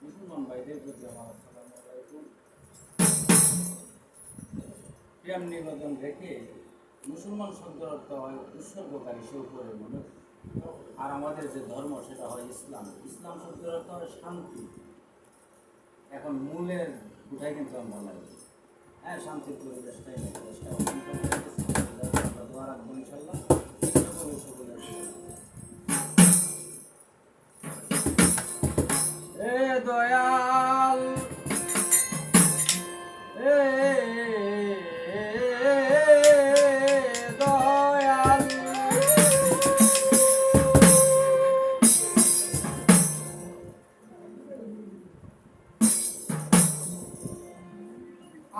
মুসলমান ভাইদের প্রতি আমার আসসালামু আলাইকুম। প্রেম নিবেদন রেখে মুসলমান শব্দের অর্থ হয় উৎসর্গকারী, সে উপরে মানুষ। আর আমাদের যে ধর্ম সেটা হয় ইসলাম। ইসলাম শব্দের অর্থ হয় শান্তি। এখন মূলের উঠাই কিন্তু আমরা লাগবে, হ্যাঁ, শান্তির পরিবেশটাই আমরা দোয়া রাখবো ইনশাল্লাহ। এ দয়াল, এ দয়াল,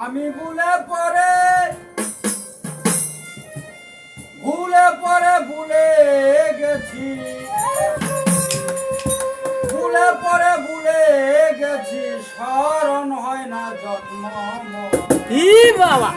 আমি ভুলে পরে ভুলে গেছি, ভুলে গেছি, স্মরণ হয় না জন্ম। ই বাবা।